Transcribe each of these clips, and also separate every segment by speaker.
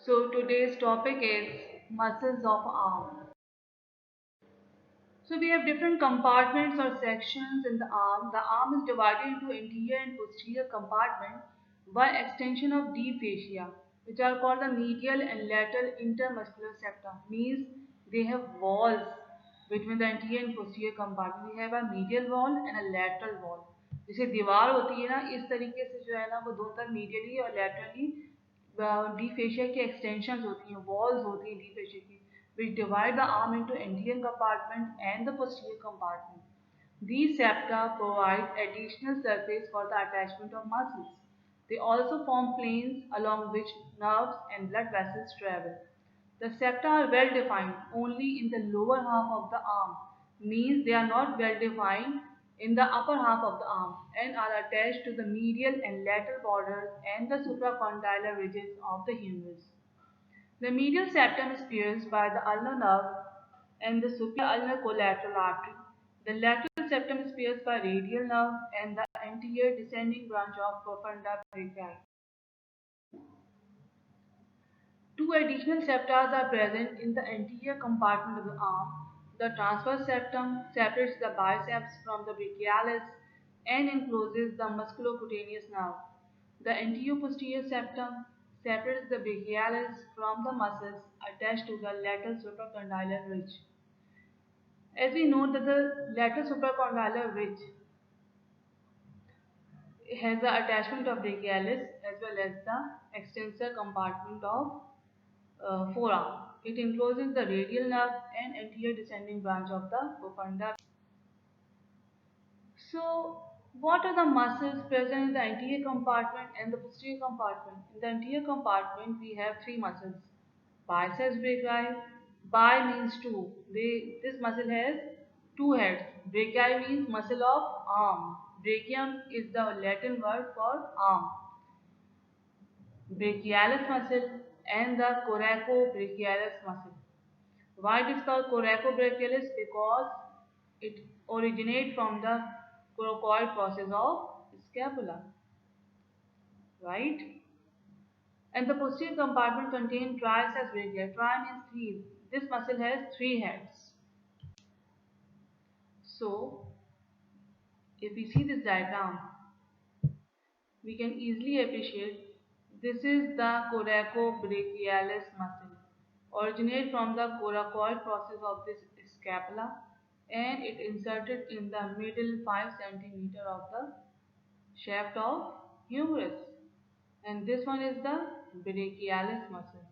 Speaker 1: So today's topic is muscles of arm. So we have different compartments or sections in the arm. The arm is divided into anterior and posterior compartment by extension of deep fascia, which are called the medial and lateral intermuscular septa. Means they have walls between the anterior and posterior compartment. We have a medial wall and a lateral wall. जैसे दीवार होती है ना, इस तरीके से जो है ना वो दोनों तरफ मीडियली और लैटरली डी फेशिया की एक्सटेंशन होती हैं, वॉल्स होती हैं डी फेशिया की, which divide the arm into anterior compartment and the posterior compartment. These septa provide additional surface for the attachment of muscles. They also form planes along which nerves and blood vessels travel. The septa are well defined only in the lower half of the arm, means they are not well defined in the upper half of the arm and are attached to the medial and lateral borders and the supracondylar ridges of the humerus. The medial septum is pierced by the ulnar nerve and the supra-ulnar collateral artery. The lateral septum is pierced by radial nerve and the anterior descending branch of profunda brachii. Two additional septa are present in the anterior compartment of the arm. The transverse septum separates the biceps from the brachialis and encloses the musculocutaneous nerve. The anterior-posterior septum separates the brachialis from the muscles attached to the lateral supracondylar ridge. As we know that the lateral supracondylar ridge has the attachment of brachialis as well as the extensor compartment of forearm. It encloses the radial nerve and anterior descending branch of the profunda. So, what are the muscles present in the anterior compartment and the posterior compartment? In the anterior compartment, we have three muscles. Biceps brachii. Bi means two. This muscle has two heads. Brachii means muscle of arm. Brachium is the Latin word for arm. Brachialis muscle and the coracobrachialis muscle. Why it is called coracobrachialis? Because it originates from the coracoid process of scapula, right? And the posterior compartment contains triceps brachii. Tri means three. This muscle has three heads. So, if we see this diagram, we can easily appreciate this is the coracobrachialis muscle. Originate from the coracoid process of this scapula and it inserted in the middle 5 centimeter of the shaft of humerus. And this one is the brachialis muscle.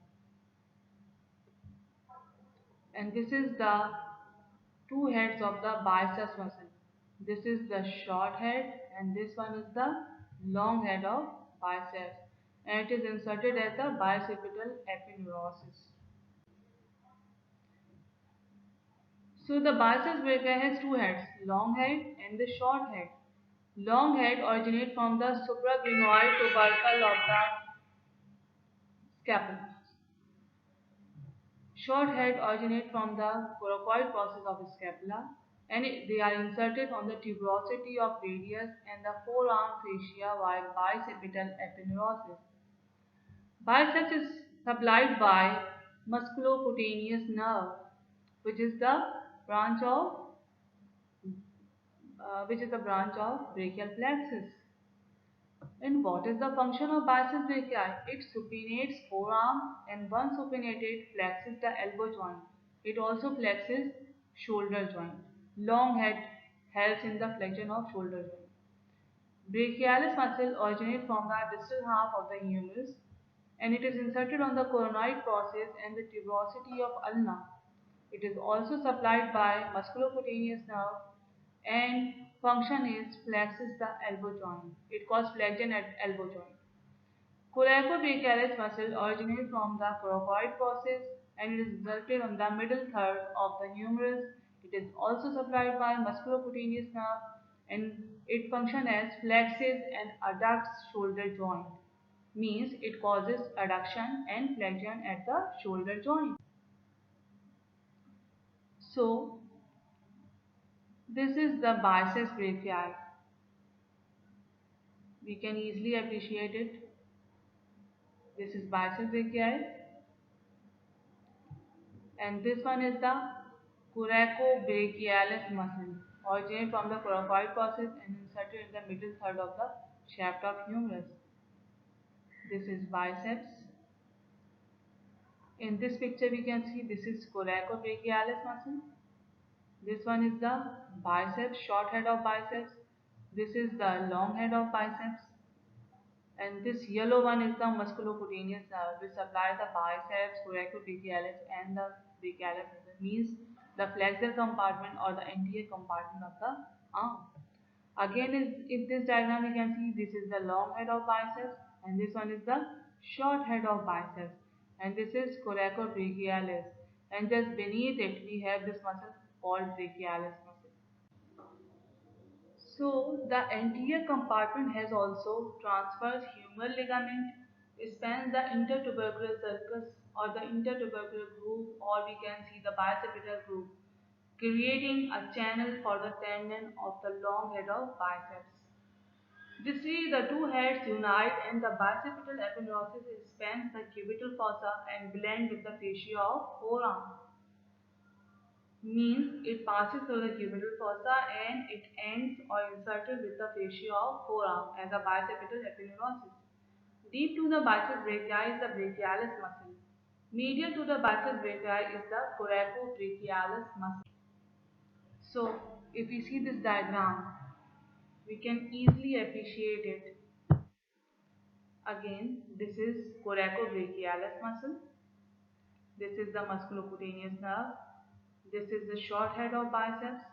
Speaker 1: And this is the two heads of the biceps muscle. This is the short head and this one is the long head of biceps. And it is inserted as the bicipital epineurosis. So the biceps brachii has two heads, long head and the short head. Long head originates from the supraglenoid tubercle of the scapula. Short head originates from the coracoid process of the scapula and they are inserted on the tuberosity of radius and the forearm fascia while bicipital epineurosis. Biceps is supplied by musculocutaneous nerve, which is the branch of brachial plexus. And what is the function of biceps brachii? It supinates forearm and once supinated flexes the elbow joint. It also flexes shoulder joint. Long head helps in the flexion of shoulder joint. Brachialis muscle originates from the distal half of the humerus and it is inserted on the coronoid process and the tuberosity of ulna. It is also supplied by musculocutaneous nerve and function is flexes the elbow joint. It causes flexion at elbow joint. Coracobrachialis muscle originates from the coracoid process and it is inserted on the middle third of the humerus. It is also supplied by musculocutaneous nerve and it functions as flexes and adducts shoulder joint. Means it causes adduction and flexion at the shoulder joint. So this is the biceps brachii. We can easily appreciate it. This is biceps brachii And this one is the coracobrachialis muscle, originated from the coracoid process and inserted in the middle third of the shaft of humerus. This is biceps. In this picture we can see this is coracobrachialis muscle. This one is the biceps, short head of biceps. This is the long head of biceps. And this yellow one is the musculocutaneous nerve which supplies the biceps, coracobrachialis and the brachialis muscle, means the flexor compartment or the anterior compartment of the arm. Again, in this diagram you can see this is the long head of biceps and this one is the short head of biceps, and this is coracobrachialis, and just beneath it we have this muscle called brachialis muscle. So the anterior compartment has also transverse humeral ligament, spans the intertubercular sulcus or the intertubercular groove, or we can see the bicipital groove, creating a channel for the tendon of the long head of biceps. This way the two heads unite and the bicipital aponeurosis spans the cubital fossa and blend with the fascia of forearm, means it passes through the cubital fossa and it ends or inserted with the fascia of forearm as a bicipital aponeurosis. Deep to the biceps brachii is the brachialis muscle. Medial to the biceps brachii is the coracobrachialis muscle. So, if we see this diagram, we can easily appreciate it. Again, this is coracobrachialis muscle. This is the musculocutaneous nerve. This is the short head of biceps.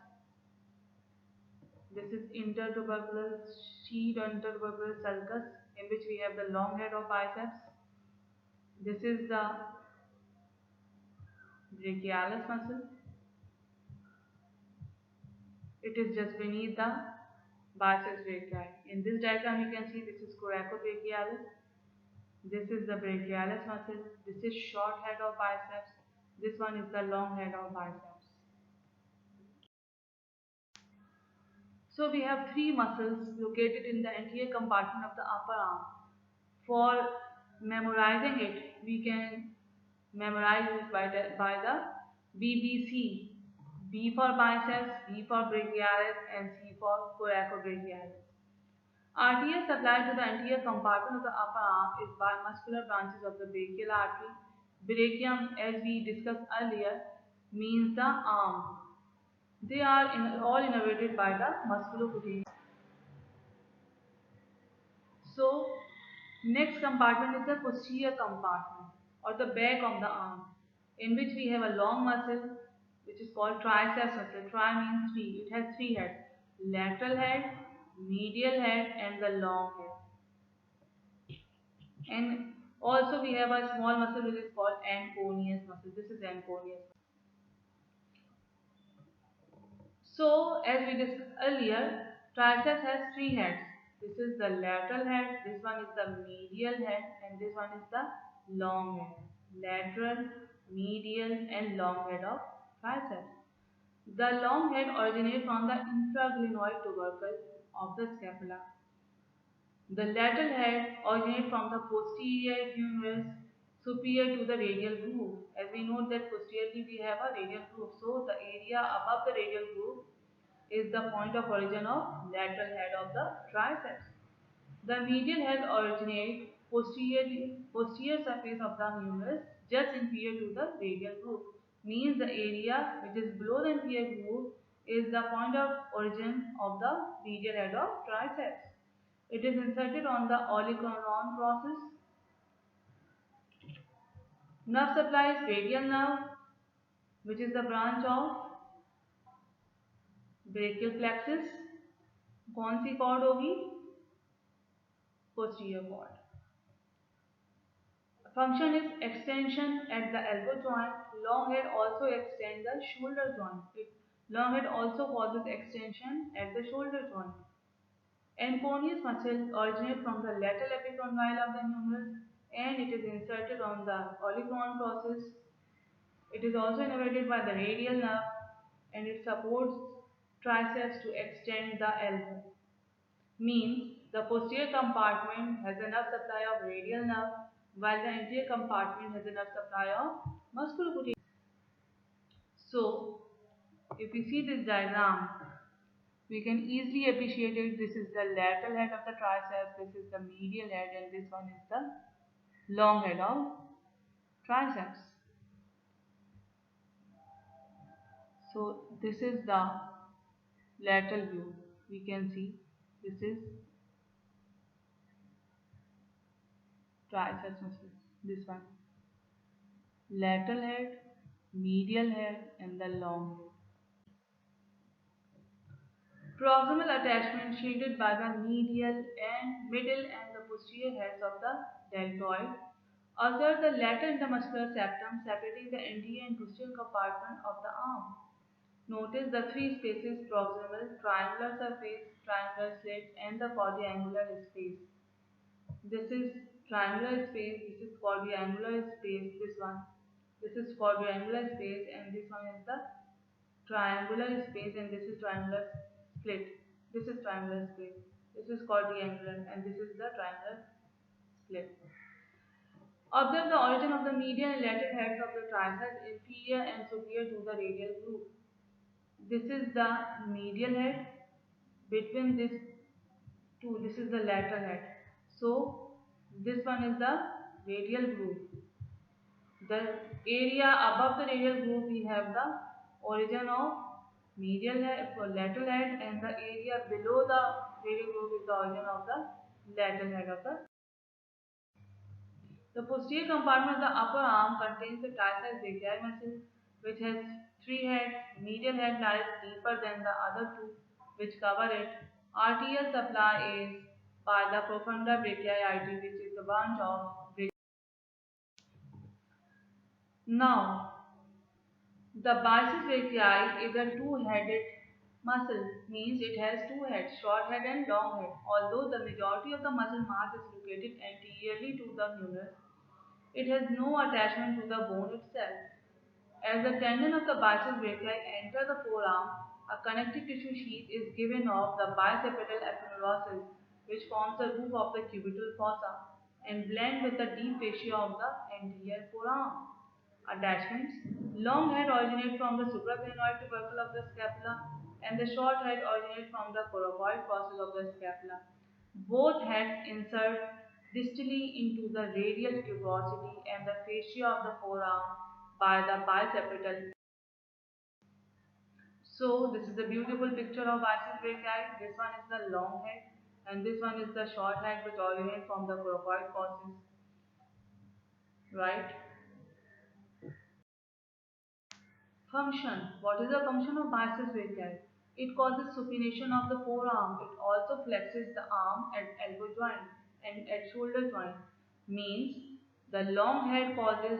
Speaker 1: This is intertubercular sheet or intertubercular sulcus, in which we have the long head of biceps. This is the brachialis muscle. It is just beneath the biceps brachii. In this diagram, you can see this is coracobrachialis. This is the brachialis muscle. This is short head of biceps. This one is the long head of biceps. So we have three muscles located in the anterior compartment of the upper arm. For memorizing it, we can memorize it by the BBC. B for biceps, B for brachialis, and C for coracobrachialis. Arteries supplied to the anterior compartment of the upper arm is by muscular branches of the brachial artery. Brachium, as we discussed earlier, means the arm. They are all innervated by the musculocutaneous. So, next compartment is the posterior compartment or the back of the arm, in which we have a long muscle which is called triceps muscle. Tri means three. It has three heads: lateral head, medial head, and the long head. And also we have a small muscle which is called anconeus muscle. This is anconeus. So, as we discussed earlier, triceps has three heads. This is the lateral head, this one is the medial head, and this one is the long head. Lateral, medial, and long head of triceps. The long head originates from the infraglenoid tubercle of the scapula. The lateral head originates from the posterior humerus superior to the radial groove. As we know that posteriorly we have a radial groove. So the area above the radial groove is the point of origin of lateral head of the triceps. The medial head originates posterior surface of the humerus just inferior to the radial groove. Means the area which is below the inferior groove is the point of origin of the medial head of triceps. It is inserted on the olecranon process. Nerve supplies radial nerve, which is the branch of brachial plexus. कौन सी cord होगी? Posterior cord. Function is extension at the elbow joint. Long head also extends the shoulder joint. Long head also causes extension at the shoulder joint. Anconeus muscle originates from the lateral epicondyle of the humerus and it is inserted on the olecranon process. It is also innervated by the radial nerve and it supports triceps to extend the elbow. Means the posterior compartment has enough supply of radial nerve while the anterior compartment has enough supply of musculocutaneous. So, if we see this diagram, we can easily appreciate it. This is the lateral head of the triceps, this is the medial head, and this one is the long head of triceps. So, this is the lateral view. We can see this is triceps muscle. This one, lateral head, medial head, and the long head. Proximal attachment shaded by the medial and middle and the posterior heads of the deltoid. Observe the lateral intermuscular septum separating the anterior and posterior compartment of the arm. Notice the three spaces: proximal, triangular surface, triangular slit, and the quadrangular space. This is triangular space, this is quadrangular space, this one. This is quadrangular space, and this one is the triangular space, and this is triangular split. This is triangular space. This is quadrangular, and this is the triangular split. Observe the origin of the medial and lateral heads of the triceps inferior and superior to the radial groove. This is the medial head. Between this two, this is the lateral head. So this one is the radial groove. The area above the radial groove, we have the origin of medial head for lateral head, and the area below the radial groove is the origin of the lateral head of the posterior compartment of the upper arm contains the triceps brachii muscle, which has three heads. Medial head lies deeper than the other two, which cover it. Arterial supply is by the profunda brachii artery, which is the branch of brachii. Now, the biceps brachii is a two-headed muscle, means it has two heads, short head and long head. Although the majority of the muscle mass is located anteriorly to the humerus, it has no attachment to the bone itself. As the tendon of the biceps brachii enter the forearm, a connective tissue sheath is given off the bicipital aponeurosis, which forms the roof of the cubital fossa and blend with the deep fascia of the anterior forearm. Attachments: long head originate from the supracranial tubercle of the scapula, and the short head originate from the coracoid process of the scapula. Both heads insert distally into the radial tuberosity and the fascia of the forearm by the bicipital. So this is a beautiful picture of biceps brachii. This one is the long head, and this one is the short head, which originate from the coracoid process, right? Function. What is the function of biceps brachii? It causes supination of the forearm. It also flexes the arm at elbow joint and at shoulder joint. Means the long head causes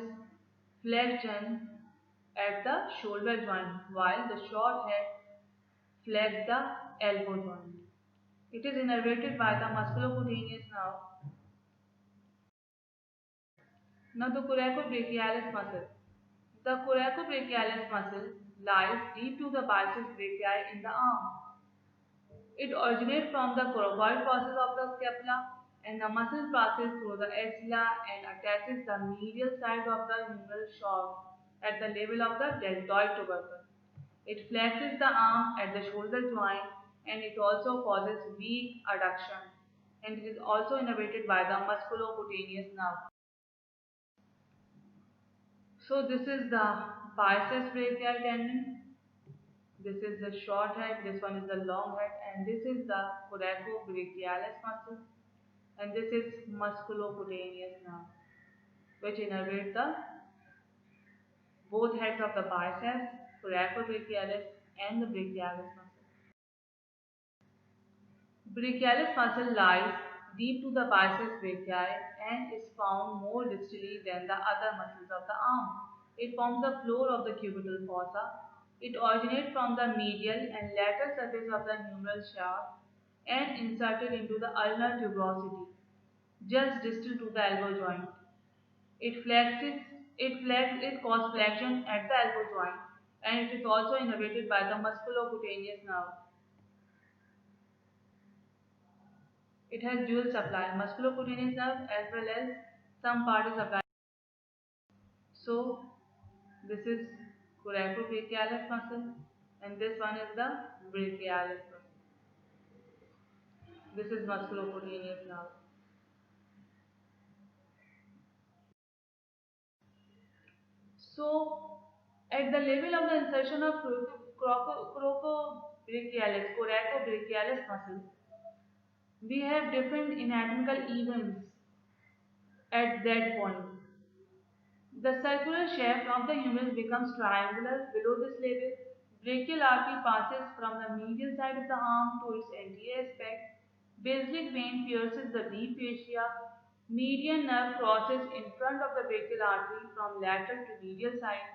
Speaker 1: flexion at the shoulder joint, while the short head flexes the elbow joint. It is innervated by the musculocutaneous nerve. Now the coracobrachialis muscle. The coracobrachialis muscle lies deep to the biceps brachii in the arm. It originates from the coracoid process of the scapula, and the muscle passes through the axilla and attaches the medial side of the humeral shaft at the level of the deltoid tubercle. It flexes the arm at the shoulder joint, and it also causes weak adduction, and it is also innervated by the musculocutaneous nerve. So this is the biceps brachial tendon. This is the short head, this one is the long head, and this is the coracobrachialis muscle, and this is musculocutaneous nerve, which innervate the both heads of the biceps, coracobrachialis, and the brachialis muscle. Brachialis muscle lies deep to the biceps brachii and is found more distally than the other muscles of the arm. It forms the floor of the cubital fossa. It originates from the medial and lateral surface of the humeral shaft and inserted into the ulnar tuberosity, just distal to the elbow joint. It flexes, it causes flexion at the elbow joint, and it is also innervated by the musculocutaneous nerve. It has dual supply, musculocutaneous nerve as well as some part is supplied. So this is coracobrachialis muscle, and this one is the brachialis muscle. This is musculocutaneous nerve. So, at the level of the insertion of coracobrachialis muscle, we have different anatomical events at that point. The circular shaft of the humerus becomes triangular below this level. Brachial artery passes from the medial side of the arm to its anterior aspect. Basilic vein pierces the deep fascia. Median nerve crosses in front of the brachial artery from lateral to medial side.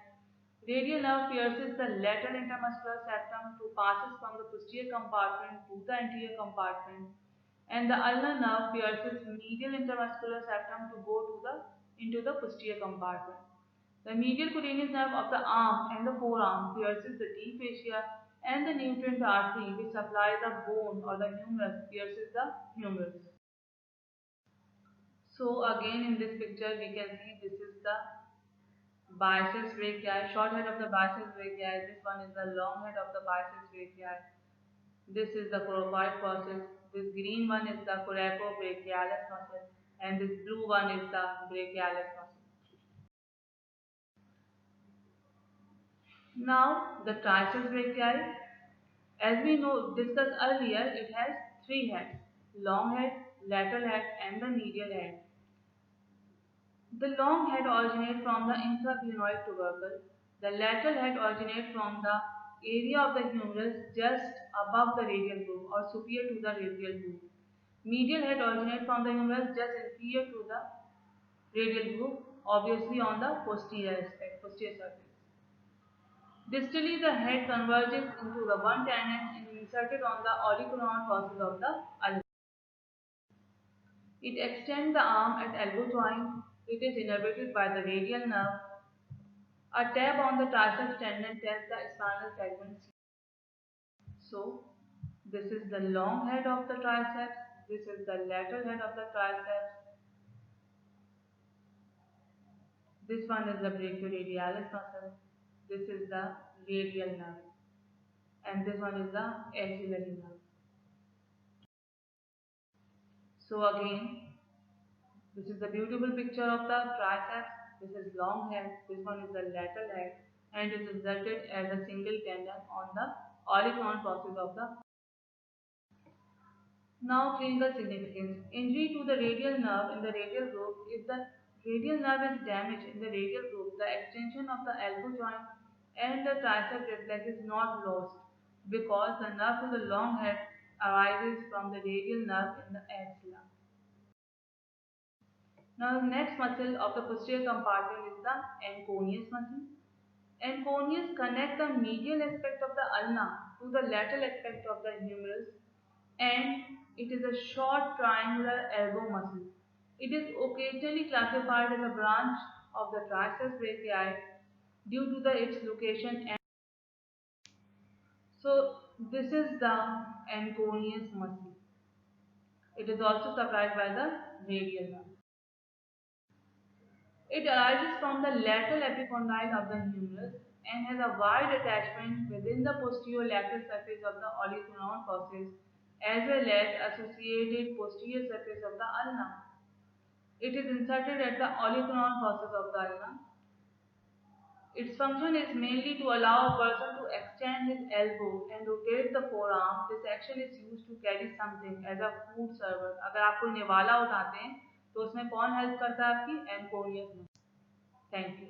Speaker 1: Radial nerve pierces the lateral intermuscular septum to passes from the posterior compartment to the anterior compartment, and the ulnar nerve pierces medial intermuscular septum to go into the posterior compartment. The medial cutaneous nerve of the arm and the forearm pierces the deep fascia, and the nutrient artery which supplies the bone or the humerus pierces the humerus. So again in this picture we can see this is the biceps brachii, short head of the biceps brachii. This one is the long head of the biceps brachii. This is the coracoid process. This green one is the coracobrachialis muscle, and this blue one is the brachialis muscle. Now the triceps brachii, as we know discussed earlier, it has three heads: long head, lateral head, and the medial head. The long head originates from the infraglenoid tubercle. The lateral head originates from the area of the humerus just above the radial groove or superior to the radial groove. Medial head originates from the humerus just inferior to the radial groove, obviously on the posterior surface. Distally, the head converges into the one tendon and inserted on the olecranon fossa of the ulna. It extends the arm at elbow joint. It is innervated by the radial nerve. A tab on the triceps tendon tells the spinal segment. So, this is the long head of the triceps. This is the lateral head of the triceps. This one is the brachioradialis muscle. This is the radial nerve. And this one is the axillary nerve. So again, this is the beautiful picture of the triceps. This is long head. This one is the lateral head, and it is inserted as a single tendon on the olecranon process of the. Now clinical significance. Injury to the radial nerve in the radial groove. If the radial nerve is damaged in the radial groove, the extension of the elbow joint and the tricep reflex is not lost because the nerve to the long head arises from the radial nerve in the axilla. Now the next muscle of the posterior compartment is the anconeus muscle. Anconeus connects the medial aspect of the ulna to the lateral aspect of the humerus, and it is a short triangular elbow muscle. It is occasionally classified as a branch of the triceps brachii due to its location. And so this is the anconeus muscle. It is also supplied by the radial nerve. It arises from the lateral epicondyle of the humerus and has a wide attachment within the posterior lateral surface of the olecranon process as well as associated posterior surface of the ulna. It is inserted at the olecranon process of the ulna. Its function is mainly to allow a person to extend his elbow and rotate the forearm. This action is used to carry something as a food server. अगर आप कोई निवाला उठाते हैं तो उसमें कौन help करता है आपकी? एंकोनियस मसल. Thank you.